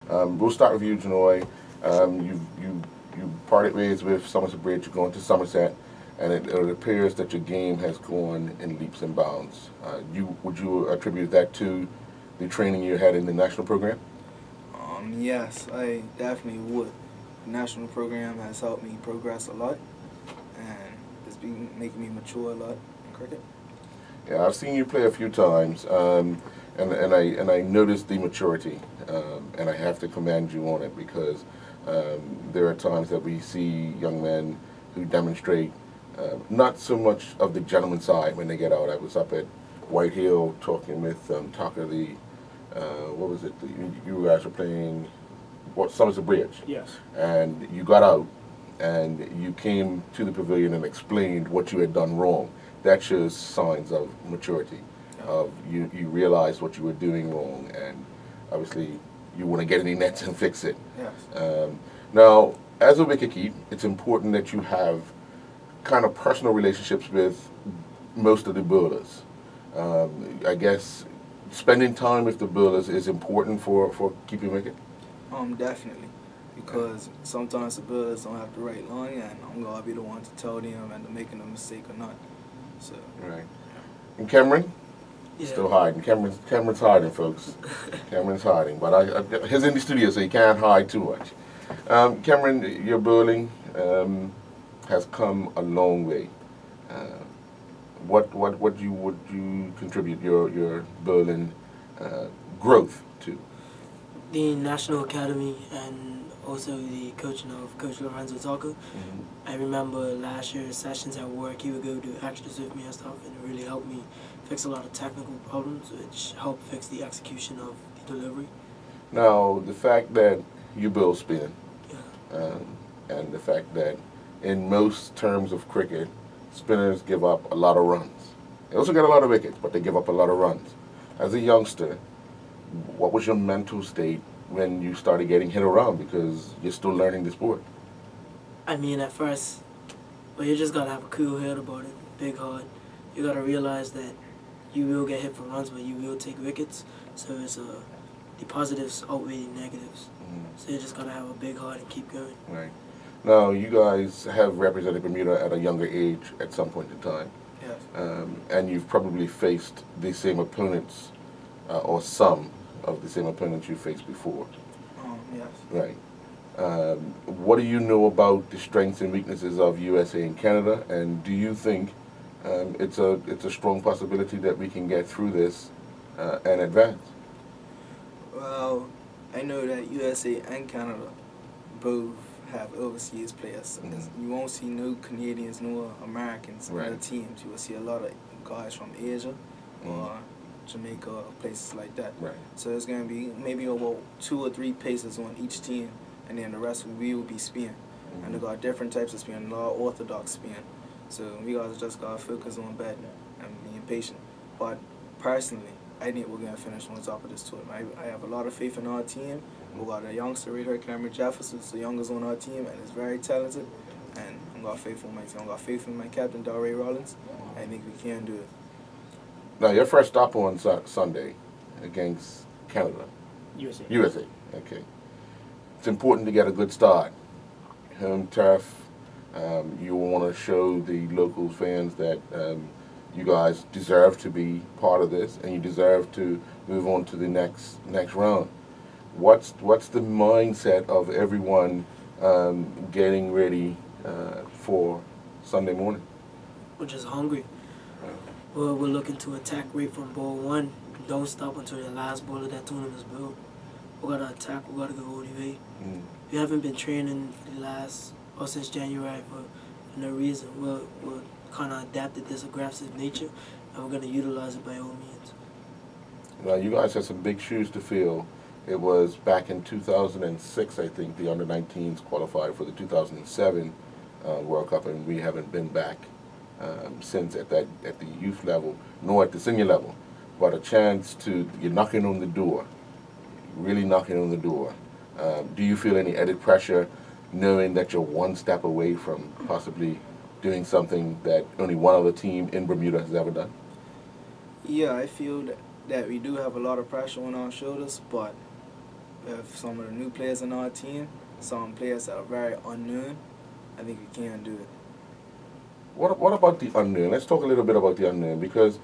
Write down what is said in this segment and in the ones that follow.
We'll start with you, Janoy. You parted ways with Somerset Bridge. You're going to Somerset, and it appears that your game has gone in leaps and bounds. Would you attribute that to the training you had in the national program? Yes, I definitely would. The national program has helped me progress a lot, and it's been making me mature a lot in cricket. Yeah, I've seen you play a few times, and I noticed the maturity, and I have to commend you on it because there are times that we see young men who demonstrate not so much of the gentleman side when they get out. I was up at White Hill talking with Tucker, what was it? You guys were playing Somerset Bridge. Yes. And you got out, and you came to the pavilion and explained what you had done wrong. That shows signs of maturity. Of you realized what you were doing wrong, and obviously you want to get in the nets and fix it. Yes. Now, as a wicketkeeper, it's important that you have kind of personal relationships with most of the bowlers. I guess spending time with the bowlers is important for keeping wicket. Definitely, because sometimes the bowlers don't have the right line, and I'm gonna be the one to tell them and they're making a mistake or not. So. Right. And Cameron? Yeah. Still hiding. Cameron's hiding, folks. Cameron's hiding, but he's in the studio, so he can't hide too much. Cameron, your bowling has come a long way. What would you contribute your bowling growth to? The National Academy and also the coaching of Coach Lorenzo Talco. I remember last year's sessions at work, he would go do extras with me and stuff, and it really helped me fix a lot of technical problems, which helped fix the execution of the delivery. Now, the fact that you bowl spin, Yeah. and the fact that in most terms of cricket, spinners give up a lot of runs. They also get a lot of wickets, but they give up a lot of runs. As a youngster, what was your mental state when you started getting hit around, because you're still learning the sport? I mean, at first, well, you just gotta have a cool head about it, big heart. You gotta realize that you will get hit for runs, but you will take wickets. So it's the positives outweigh the negatives. So you just gotta have a big heart and keep going. Right. Now, you guys have represented Bermuda at a younger age at some point in time. Yes. And you've probably faced the same opponents, or some of the same opponents you faced before. Yes. Right. What do you know about the strengths and weaknesses of USA and Canada, and do you think it's a strong possibility that we can get through this and advance? Well, I know that USA and Canada both have overseas players. You won't see no Canadians nor Americans Right. in the teams. You will see a lot of guys from Asia or Jamaica or places like that. Right. So it's going to be maybe about 2 or 3 paces on each team, and then the rest we will be spin. And they got different types of spin, a lot of orthodox spin. So we guys just got to focus on batting and being patient. But personally, I think we're going to finish on top of this tournament. I have a lot of faith in our team. We got a youngster right here, Cameron Jefferson, the youngest on our team, and is very talented. And I'm got faith in my team. I got faith in my captain, Darray Rollins. I think we can do it. Now, your first stop on Sunday against Canada. USA. USA, okay. It's important to get a good start. Home turf, you want to show the local fans that you guys deserve to be part of this, and you deserve to move on to the next round. What's the mindset of everyone getting ready for Sunday morning? We're just hungry. We're looking to attack right from ball one. Don't stop until the last ball of that tournament is built. We gotta attack. We gotta go all the way. We haven't been training since January for no reason. We're kind of adapted this aggressive nature, and we're gonna utilize it by all means. Now, you guys had some big shoes to fill. It was back in 2006, I think, the under-19s qualified for the 2007 World Cup, and we haven't been back since at the youth level, nor at the senior level. But a chance you're knocking on the door, really knocking on the door. Do you feel any added pressure knowing that you're one step away from possibly doing something that only one other team in Bermuda has ever done? Yeah, I feel that we do have a lot of pressure on our shoulders, but with some of the new players in our team, some players that are very unknown, I think we can do it. What about the unknown? Let's talk a little bit about the unknown, because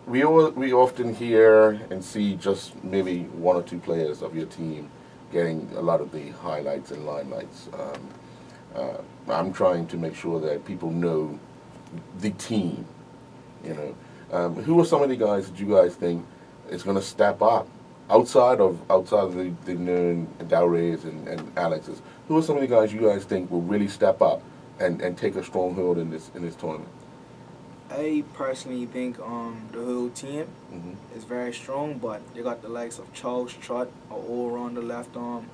we often hear and see just maybe one or two players of your team getting a lot of the highlights and limelights. I'm trying to make sure that people know the team. You know, who are some of the guys that you guys think is going to step up outside of the known Dalrays and Alex's? Who are some of the guys you guys think will really step up and take a strong hold in this tournament? I personally think the whole team is very strong, but you got the likes of Charles Trott, an all-rounder left arm,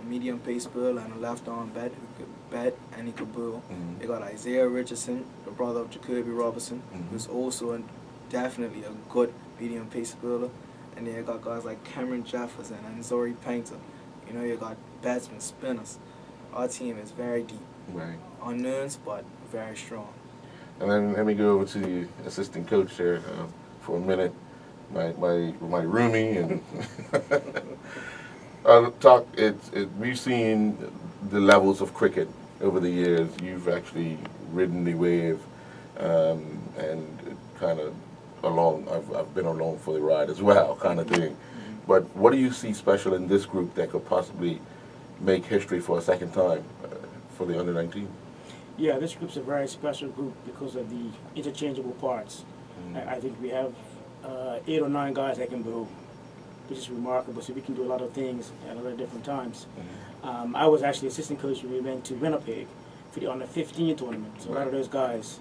medium pace bowler, and a left arm bat who could bat and he could bowl. You got Isaiah Richardson, the brother of Jacoby Robertson, who's also definitely a good medium pace bowler. And then you got guys like Cameron Jefferson and Zori Painter. You know, you got batsmen, spinners. Our team is very deep. Right. Unknowns, but very strong. And then let me go over to the assistant coach there for a minute. My roomie and we've seen the levels of cricket over the years. You've actually ridden the wave and kind of along. I've been along for the ride as well, kind of thing. But what do you see special in this group that could possibly make history for a second time for the under-19? Yeah, this group's a very special group because of the interchangeable parts. I think we have 8 or 9 guys that can bowl, which is remarkable. So we can do a lot of things at a lot of different times. I was actually assistant coach when we went to Winnipeg for the under-15 tournament. So a lot of those guys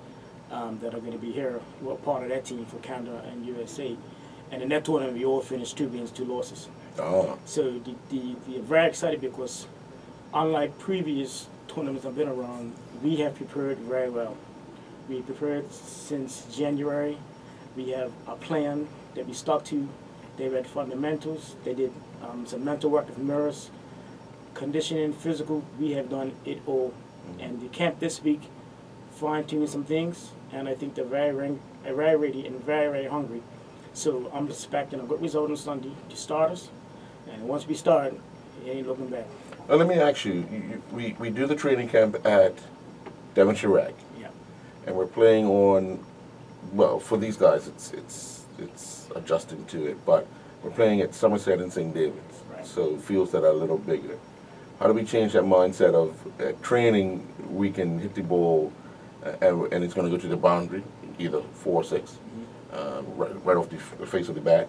that are going to be here were part of that team for Canada and USA. And in that tournament, we all finished 2 wins, 2 losses. So we're very excited because unlike previous tournaments I've been around, we have prepared very well. We prepared since January. We have a plan that we stuck to. They read fundamentals. They did some mental work with mirrors, conditioning, physical. We have done it all. And the camp this week fine-tuning some things, and I think they're very ready and very hungry. So I'm expecting a good result on Sunday to start us. And once we start, it ain't looking back. Well, let me ask you, we do the training camp at Devonshire Rag. Yeah. And we're playing on, well, for these guys, it's adjusting to it, but we're playing at Somerset and St. David's. Right. So fields that are a little bigger. How do we change that mindset of training, we can hit the ball and it's going to go to the boundary, either 4 or 6, right off the face of the bat.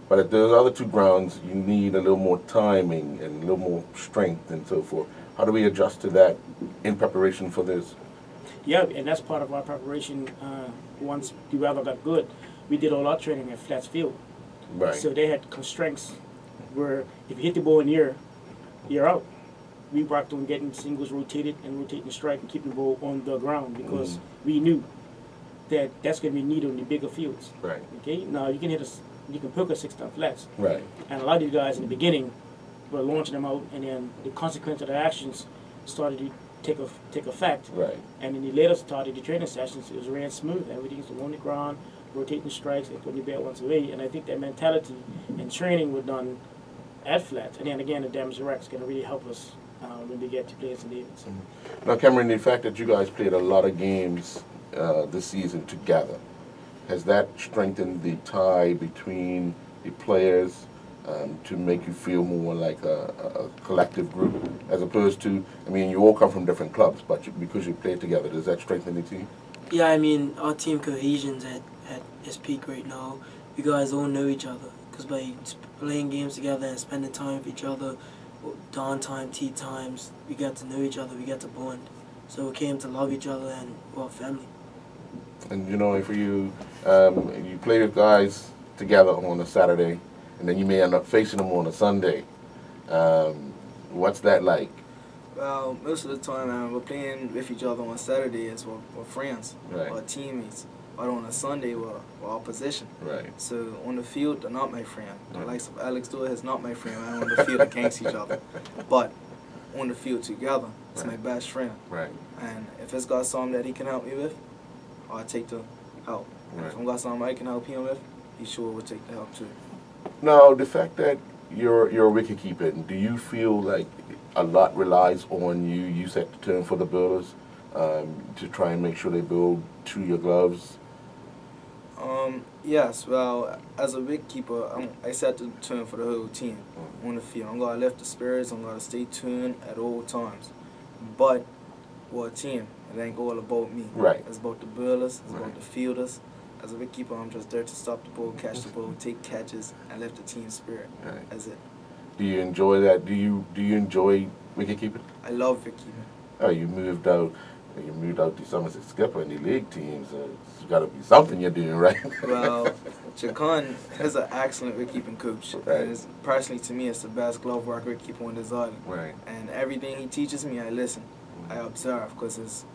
But at those other 2 grounds, you need a little more timing and a little more strength and so forth. How do we adjust to that in preparation for this? Yeah, and that's part of our preparation. Once the weather got good, we did all our training at Flats Field. Right. So they had constraints where if you hit the ball in the air, you're out. We worked on getting singles rotated and rotating the strike and keeping the ball on the ground because we knew that that's going to be needed on the bigger fields. Right. Okay. Now you can poke a 6-ton flats. Right. And a lot of these guys in the beginning were launching them out, and then the consequence of their actions started to take effect. Right. And in the later started the training sessions, it was ran smooth. Everything's on the ground, rotating strikes, and putting the bat once away. And I think that mentality and training were done at flats. And then again, the damage direct is going to really help us when we get to play St. David's. Now, Cameron, the fact that you guys played a lot of games this season together, has that strengthened the tie between the players to make you feel more like a collective group, as opposed to, I mean, you all come from different clubs, but because you play together, does that strengthen the team? Yeah, I mean, our team cohesion's at its peak right now. You guys all know each other, because by playing games together and spending time with each other, dawn time, tea times, we got to know each other, we got to bond. So we came to love each other and we're family. And you know, if you play with guys together on a Saturday, and then you may end up facing them on a Sunday, what's that like? Well, most of the time we're playing with each other on Saturdays, we're friends, Right. or teammates. But on a Sunday, we're opposition. Right. So on the field, they're not my friend. The Right. likes of Alex Dewar is not my friend. And on the field against each other. But on the field together, it's my best friend. Right. And if it's got something that he can help me with, I'll take the help. And Right. if I've got something I can help him with, he sure will take the help too. Now, the fact that you're a wicketkeeper. And do you feel like a lot relies on you? You set the tone for the bowlers to try and make sure they bowl to your gloves. Yes, well, as a wicketkeeper, I set the tone for the whole team on the field. I'm going to lift the spirits, I'm going to stay tuned at all times. But, for a team, it ain't all about me. Right. It's about the bowlers, it's Right. about the fielders. As a wicketkeeper, I'm just there to stop the ball, catch the ball, take catches, and lift the team spirit. Right. That's it. Do you enjoy that? Do you enjoy wicketkeeping? I love wicketkeeping. Oh, you moved out. You moved out to Somerset Skipper in the league team, so it's got to be something you're doing, right? Well, Chacon is an excellent wicketkeeping coach. Right. And it's, personally, to me, it's the best glove work wicketkeeper on this island. Right. And everything he teaches me, I listen. I observe, because it's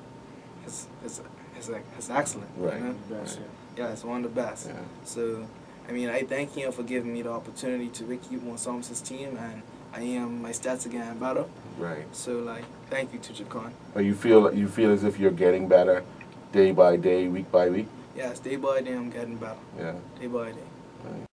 excellent. Right. You know? Best, Yeah, it's one of the best. Yeah. So, I mean, I thank him for giving me the opportunity to wicketkeep on Somerset's team, and I am, my stats are getting better. Right. So, like, thank you to Chacon. Or you feel as if you're getting better, day by day, week by week. Yes, day by day, I'm getting better. Yeah. Day by day. Right.